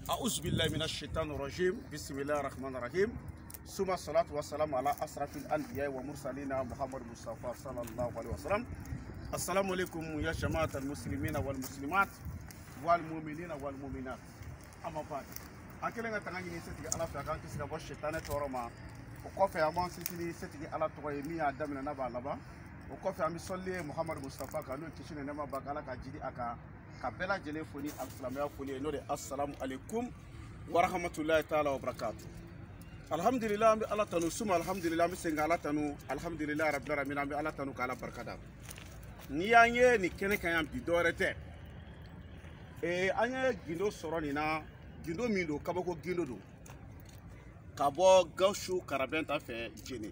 أعوذ بالله من الشيطان الرجيم بسم الله الرحمن الرحيم ثم الصلاة والسلام على أشرف الأنبياء ومرسلين محمد مصطفى صلى الله عليه وسلم. السلام عليكم يا جماعة المسلمين والمسلمات والمؤمنين والمؤمنات. أما بعد أكلنا تغني ستي على فكان كسر باش الشيطان تورما وقف يا مان ستي على تويمي أدمنا نبا لبا وقف يا مسلي محمد مصطفى كانوا كشين نما بقالا كجدي أكا kabela jele foni al-islamiyya foni no de assalamu alaikum wa rahmatullahi ta'ala wa barakatuh. Alhamdulillah bi Allah tanu suma alhamdulillah mi senga Allah tanu alhamdulillah rabbil alamin bi Allah tanu kala barkada. Ni yanye ni kene kan bi dorete. Anya gindo soroni na gindo mindo kabako gindo do. Kabo gaushu karabenta fe jeni.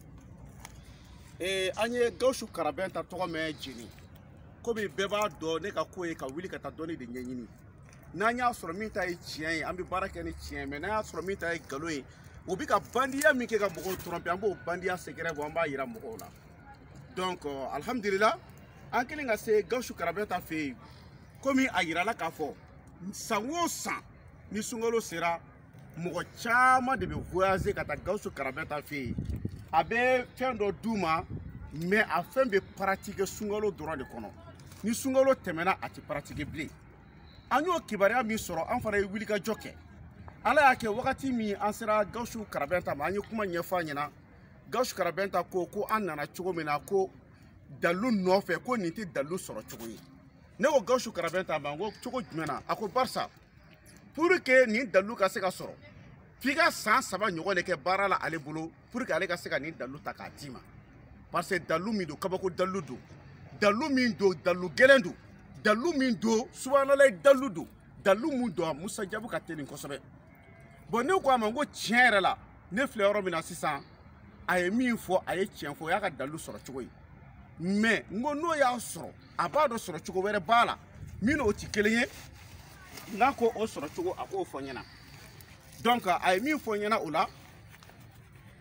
Anya gaushu karabenta to me jeni. Kobe beba do ne ka koye ka wili ka ta doni de nyenyini na nya soro min ta chien ambi baraka ni chien me na soro min ta galoe obi ka bandiya mi ke ka bogo trompe ambo bandiya sekere bo amba yira mo la donc alhamdulillah an kelen ga se gaushu karabeta fe komi ayira la ka fo sanwo san ni sungolo sera mo chama de be voyager ka ta gaushu karabeta fe abe fendo duma mais afin de pratiquer sungolo droit de kono ni sungalo temena ati pratique bli anyo kibaria mi soro an fara wili ka joke ala yake wakati mi ansira gaushu karabenta ma anyo kuma nyefa nyina gaushu karabenta ko an nana chugo mina ko dalu nofe ko niti dalu soro chugo yi ne ko gaushu karabenta ma ngo chugo jumena ako barsa pour que ni dalu ka se ka soro figa san saba nyogo ne ke barala ale bolo pour que ale ka se ka ni dalu takatima parce que dalu mi do kabako dalu do dalu min do dalu gelendu dalu min do subhanallah dalu do dalu mun do musa jabu ka telin kosobe bon ne ko amango tiere la ne fleur mina sisan ay min fo ay tien fo ya ka dalu soro chugo mais ngo no ya soro abado soro chugo were bala mino o ti kelenye nako o soro chugo ako fo nyana donc ay min fo nyana ola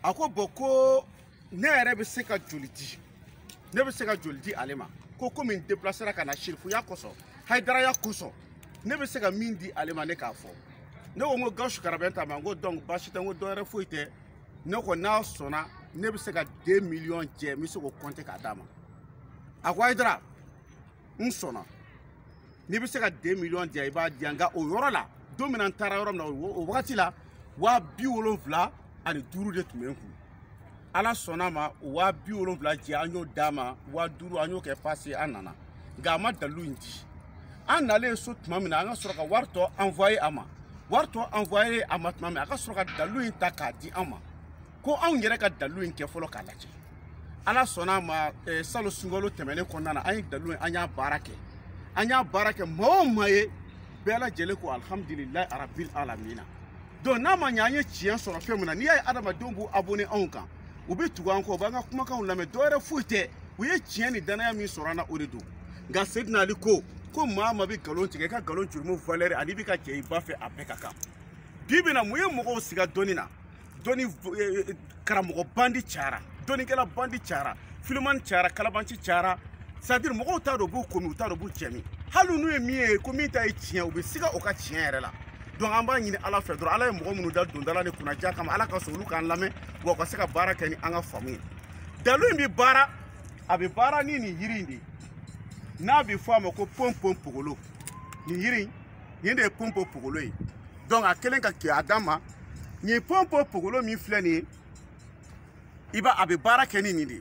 ako boko ne ere be se ka joliti ne be se ka joliti alema ko comme une déplacer kana shirfu ya koso haidara ya koso ne be se ka mindi alema ne ka fo ne wo ngo gaushu karabenta mango donc bashita ngo dore foite ne ko na sona ne be se ka 2 millions je mi so ko compter ka dama akwa haidara nsona ne be se ka 2 millions je iba dianga o yorola dominant tara yorom na o wakati la wa bi wolonvla ani duru de tumenku ala sonama wa bi wolonvla je anyo dama wa duru anyo ke passer anana gama dalu indi anale so tmamina anga soroka warto envoyer ama tmami aka soroka dalu inta ka di ama ko an yere ka dalu in ke folo kala ci ala sonama salo sungolo temene konnana ay dalu anya barake mo maye bela jele ko alhamdulillah rabbil alamin don na ma nyanye chien soro femuna ni ay adama dombu abonné onka ubi tugan ko banga kuma kan lame dore fuite uye chien ni dana ya mi soro na oredo ga sedna ali ko mama bi galon tige ka galon jurmu valeur ani bi ka ke ba fe apekaka bibina muye mogo siga donina doni karamogo bandi chara doni kala bandi chara filman chara kalabanci chara c'est-à-dire mogo ta do bu komi ta do bu chemi halu nu emi ko mi ta chien ubi siga o ka chien yere la donc an b'a ɲini ala fɛ dɔrɔn ala ye mɔgɔ minnu da dondala ni kunnaja kama ala ka sɔn olu k'an lamɛn wa ka se ka baara kɛ ni an ka faamu ye dalu in bɛ baara a bɛ baara ni nin yiri in de n'a bɛ fɔ a ma ko pɔnpɔn pogolo nin yiri nin de ye pɔnpɔn pogolo ye donc a kɛlen ka kɛ a dan ma nin pɔnpɔn pogolo min filɛ nin ye i b'a a bɛ baara kɛ ni nin de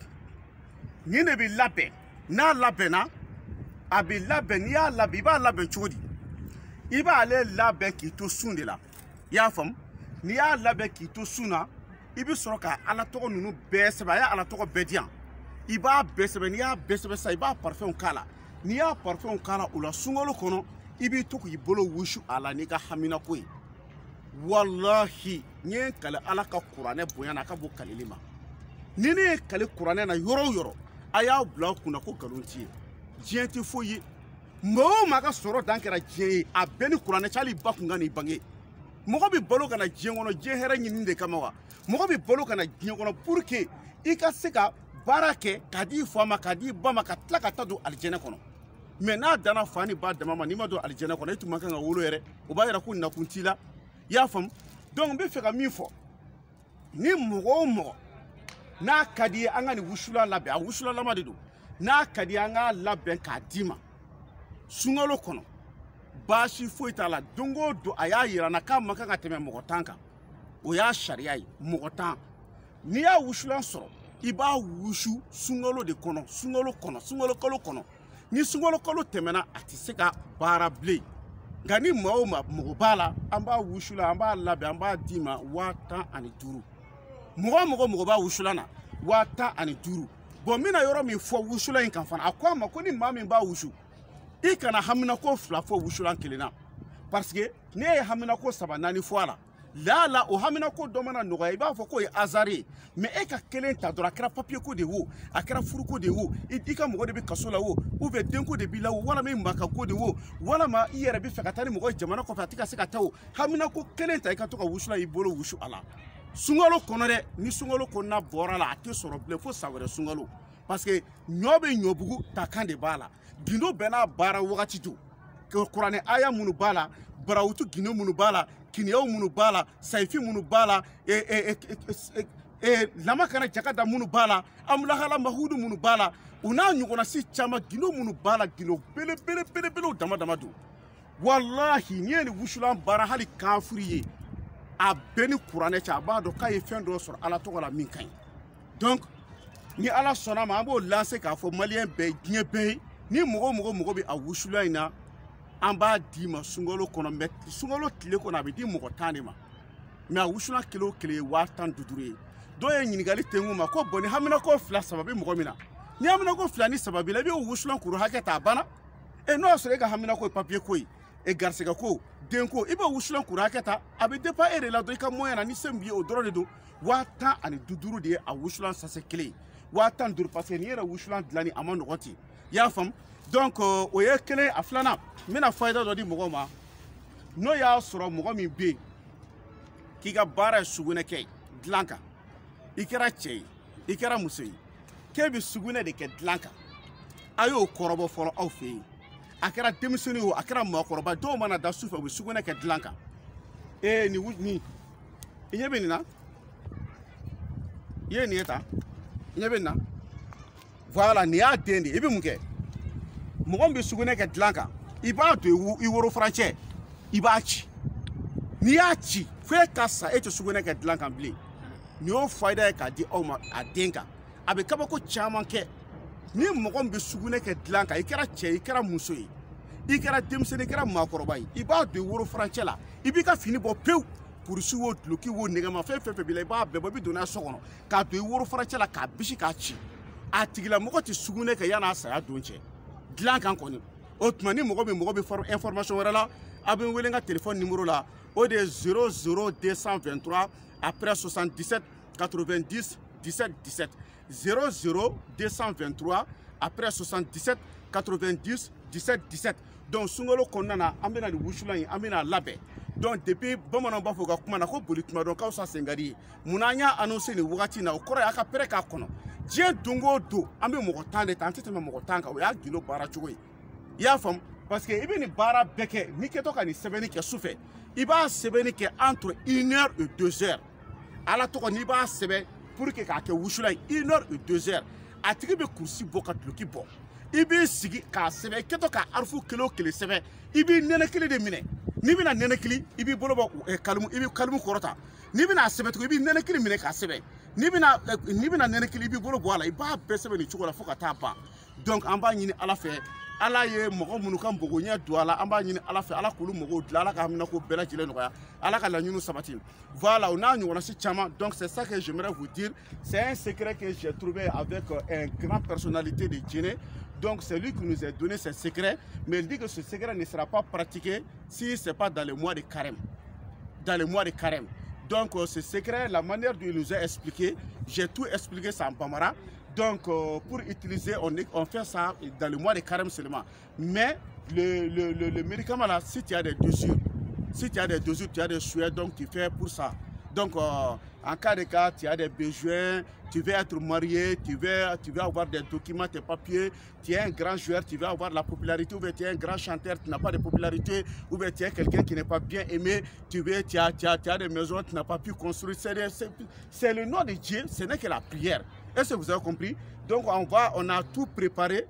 nin de bɛ labɛn n'a labɛnna a bɛ labɛn n'i y'a labɛn i b'a labɛn cogo di iba ale labɛn k'i to sun de la i y'a faamu n'i y'a labɛn k'i to sun na i bɛ sɔrɔ ka ala tɔgɔ ninnu bɛɛ sɛbɛn a y'a ala tɔgɔ bɛɛ di yan i b'a bɛɛ sɛbɛn n'i y'a bɛɛ sɛbɛn sisan i b'a parfɛnw k'a la n'i y'a parfɛnw k'a la o la sunkalo kɔnɔ i b'i to k'i bolo wusu a la n'i ka haminako ye walahi n ye kale ala ka kuranɛ bonya na a ka bɔ kaleli ma ni ne ye kale kuranɛ na yɔrɔ o yɔrɔ a y'a bila kunna ko nkalon ti ye diɲɛ tɛ foyi ye mɔgɔ ma ka sɔrɔ dan kɛra diɲɛ ye a bɛɛ ni kuranɛ cali ba kun ka n'i bange mɔgɔ bɛ balo ka na diɲɛ kɔnɔ diɲɛ hɛrɛ ɲini de kama wa mɔgɔ bɛ balo ka na diɲɛ kɔnɔ pour que i ka se ka baara kɛ ka di fa ma ka di ba ma ka tila ka taa don alijɛnɛ kɔnɔ mais n'a danna fa ni ba dama ma n'i ma don alijɛnɛ kɔnɔ e tun man kan ka wolo yɛrɛ o b'a yira ko nakun t'i la i y'a faamu donc n bɛ fɛ ka min fɔ ni mɔgɔ o mɔgɔ n'a ka di ye an ka nin wusula labɛn a wusulalama de don n'a ka di ye an k'a labɛn k'a d'i ma sunkalo kɔnɔ baasi foyi t'a la don o don a y'a yira n na k'a man kan ka tɛmɛ mɔgɔ 10 kan o y'a sariya ye mɔgɔ 10 n'i y'a wusulan sɔrɔ i b'a wusu sunkalo de kɔnɔ sunkalo kalo kɔnɔ ni sunkalo kalo tɛmɛna a tɛ se ka baara bilen nka ni maa o maa mɔgɔ b'a la an b'a wusula an b'a labɛn an b'a d'i ma 15,000 mɔgɔ b'a wusulan na 15,000 bon n bɛna yɔrɔ min fɔ wusulan in kan fana a ko a ma ko ni maa min b'a wusu i kana haminako 2 fɔ wusulan 1 na parce que ne ye haminako 3 4 fɔ a la lala o haminako dɔ mana nɔgɔya i b'a fɔ k'o ye hasard ye mais e ka 1 ta dɔrɔn a kɛra papier ko de wo a kɛra furuko de wo i ka mɔgɔ de bɛ kaso la wo ou bien denko de b'i la wo walama i makako de wo walama i yɛrɛ bɛ fɛ ka taa ni mɔgɔ ye jamana kɔfɛ a tɛ ka se ka taa o haminako 1 ta i ka to ka wusula i bolo wusu a la sunkalo kɔnɔ dɛ ni sunkalo kɔnɔna bɔra la a tɛ sɔrɔ bilen fo san wɛrɛ sunkalo parce que ɲɔ bɛ ɲɔbugu takan de b'a la gindo bɛɛ n'a baara wagati don kuranɛ aya minnu b'a la barawutu gindo minnu b'a la kiniyaw minnu b'a la sayifi minnu b'a la lama kana jakada minnu b'a la amulahala mahudu minnu b'a la u n'a ɲɔgɔnna si caman gindo minnu b'a la gindo belebelew dama dama don wallahi n'i ye nin wusulan baara hali kafiri ye a bɛɛ ni kuranɛ cɛ a b'a dɔn k'a ye fɛn dɔ sɔrɔ ala tɔgɔ la min ka ɲi donc ni ala sɔnna ma an b'o lancer k'a fɔ maliyɛn bɛɛ diɲɛ bɛɛ ye ni mɔgɔ bɛ a wusulan in na an b'a d'i ma sunkalo kɔnɔ mais sunkalo tile kɔnɔ a bɛ di mɔgɔ 10 de ma mais a wusulan kelen o kelen ye 15,000 ye dɔw ye ɲininkali tɛnku ma ko bon ni haminako 2 sababu mɔgɔ min na ni haminako 2 ni sababu la i bɛ wusulan kuru hakɛ ta a banna n'o y'a sɔrɔ e ka haminako ye papier ko ye garisɛgɛ ko denko i bɛ wusulan kuru hakɛ ta a bɛ dépend e de la dɔrɔn i ka moyen na ni se min b'i ye o dɔrɔn de don 15,000 de ye a wusulan sase kelen ye 15,000 parce que n'i yɛrɛ wusulan dilanni a ma nɔgɔn ten i y'a faamu donc o ye kelen a filanan n bɛna fayida dɔ di mɔgɔw ma n'o y'a sɔrɔ mɔgɔ min bɛ yen k'i ka baara ye sugunɛ kɛ dilan kan i kɛra cɛ ye i kɛra muso ye k'e bɛ sugunɛ de kɛ dilan kan a y'o kɔrɔbɔ fɔlɔ aw fɛ yen a kɛra denmisɛnnin o a kɛra maakɔrɔba dɔw mana da su fɛ u bɛ sugunɛ kɛ dilan kan nin i ɲɛ bɛ nin na i ye nin ye tan i ɲɛ bɛ nin na voilà nin y'a den de ye i bɛ mun kɛ mɔgɔ min bɛ sugunɛ kɛ dilan kan i b'a don i woro furancɛ i b'a ci n'i y'a ci fo e ka sa e tɛ sugunɛ kɛ dilan kan bilen nin y'o fayida ye k'a di aw ma a den kan a bɛ kabako caman kɛ ni mɔgɔ min bɛ sugunɛ kɛ dilan kan i kɛra cɛ ye i kɛra muso ye i kɛra denmisɛnnin i kɛra maakɔrɔba ye i b'a don i woro furancɛ la i b'i ka fini bɔ pewu kurusi wo duloki wo nɛgɛma fɛn fɛn b'i la i b'a bɛɛ bɔ i bɛ don n'a ye so kɔnɔ k'a don i woro furancɛ la k'a bisi k'a ci a tigilamɔgɔ tɛ sugunɛ kɛ yan'a saya don cɛ dilan kan kɔni o tuma ni mɔgɔ bɛ information wɛrɛ la a bɛ n wele n ka téléphone numéro la o de ye 00223 après 77 90 17 17 00223 après 77 90 17 17 donc sunkalo kɔnɔna na an bɛna nin wusulan in an bɛna labɛn donc depuis bamananw b'a fɔ u ka kuma na ko boli tuma dɔn k'aw sa sen ka di ye munna an y'a annoncé nin wagati in na o kɔrɔ ye a ka pɛrɛ k'a kɔnɔ diɲɛ don o don an bɛ mɔgɔ 10 de ta an tɛ tɛmɛ mɔgɔ 10 kan o y'a gindo baara cogo ye i y'a faamu parce que i bɛ nin baara bɛɛ kɛ n'i kɛtɔ ka nin sɛbɛnni kɛ sufɛ i b'a sɛbɛnni kɛ entre 1 heure et 2 heures ala tɔgɔ n'i b'a sɛbɛn pour que k'a kɛ wusulan ye 1 heure et 2 heures a tigi bɛ kurusi bɔ ka duloki bɔ i b'i sigi k'a sɛbɛn i kɛtɔ ka arifu kelen o kelen sɛbɛn i b'i nɛnɛkili de minɛ n'i bɛna nɛnɛkili i b'i bolo bɔ kalimu i bɛ kalimu kɔrɔta n'i bɛna sɛbɛn tugun i b'i nɛnɛkili minɛ k'a sɛbɛn n'i bɛna nɛnɛkili i b'i bolo bɔ a la i b'a bɛɛ sɛbɛn nin cogo la fo ka taa ban donc an b'a ɲini ala fɛ ala ye mɔgɔ minnu ka npogoɲɛ don a la an b'a ɲini ala fɛ ala k'olu mɔgɔw dilan ala ka haminako bɛɛ lajɛlen nɔgɔya ala ka laɲiniw sabati voilà o n'a ɲɔgɔnna si caman donc c'est ça que j'aimerais vous dire c'est un secret que j'ai trouvé avec un grand personnalité de Djenné. Donc c'est lui qui nous a donné ce secret, mais il dit que ce secret ne sera pas pratiqué si ce n'est pas dans le mois de carême. Dans le mois de carême. Donc ce secret, la manière dont il nous a expliqué, j'ai tout expliqué ça en bambara. Donc pour utiliser, on fait ça dans le mois de carême seulement. Mais le médicament là, si tu as des dosures, tu as des souhaits, donc tu fais pour ça. Donc, en cas de cas, tu as des besoins, tu veux être marié, tu veux avoir des documents, tes papiers, tu es un grand joueur, tu veux avoir la popularité, ou bien tu es un grand chanteur, tu n'as pas de popularité, ou bien tu es quelqu'un qui n'est pas bien aimé, tu as des maisons, tu n'as pas pu construire. C'est le nom de Dieu, ce n'est que la prière. Est-ce que vous avez compris? Donc, on a tout préparé.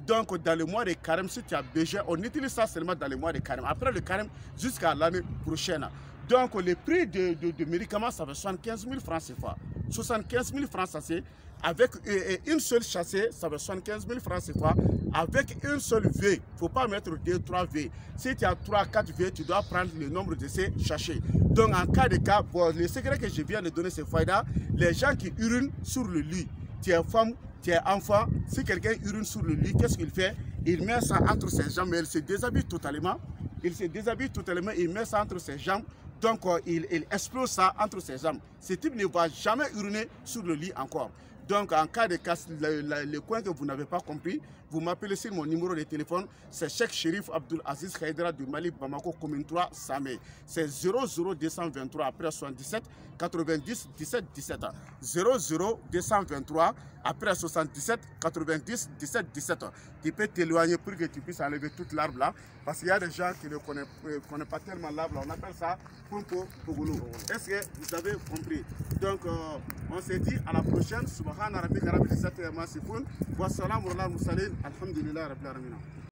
Donc, dans le mois de carême, si tu as besoin, on utilise ça seulement dans le mois de carême. Après le carême, jusqu'à l'année prochaine. Donc, le prix de médicaments, ça fait 75 000 francs CFA. 75 000 francs, ça c'est avec une seule chassée, ça fait 75 000 francs CFA. Avec une seule V, il ne faut pas mettre 2, 3 V. Si tu as 3, 4 V, tu dois prendre le nombre de ces sachets. Donc, en cas de cas, bon, le secret que je viens de donner, c'est Faïda, les gens qui urinent sur le lit, tu es femme, tu es enfant, si quelqu'un urine sur le lit, qu'est-ce qu'il fait? Il met ça entre ses jambes, mais il se déshabille totalement. Il se déshabille totalement, il met ça entre ses jambes. Donc, il explose ça entre ses jambes. Ce type ne va jamais uriner sur le lit encore. Donc, en cas de cas, le coin que vous n'avez pas compris, vous m'appelez sur mon numéro de téléphone. C'est Cheikh Chérif Abdul Aziz Khaïdra du Mali, Bamako, commune 3, Samé. C'est 00223 après 77 90 17 17. 00223 après 77 90 17 17. Tu peux t'éloigner pour que tu puisses enlever toute l'arbre là. Parce qu'il y a des gens qui ne connaissent pas tellement l'arbre là. On appelle ça Pompo Pogolo. Est-ce que vous avez compris? Donc, on se dit à la prochaine. Subhana rabbika rabbil izzati amma yasifun. Wa salamun ala al mursalin. Alhamdulillah rabbil alamin.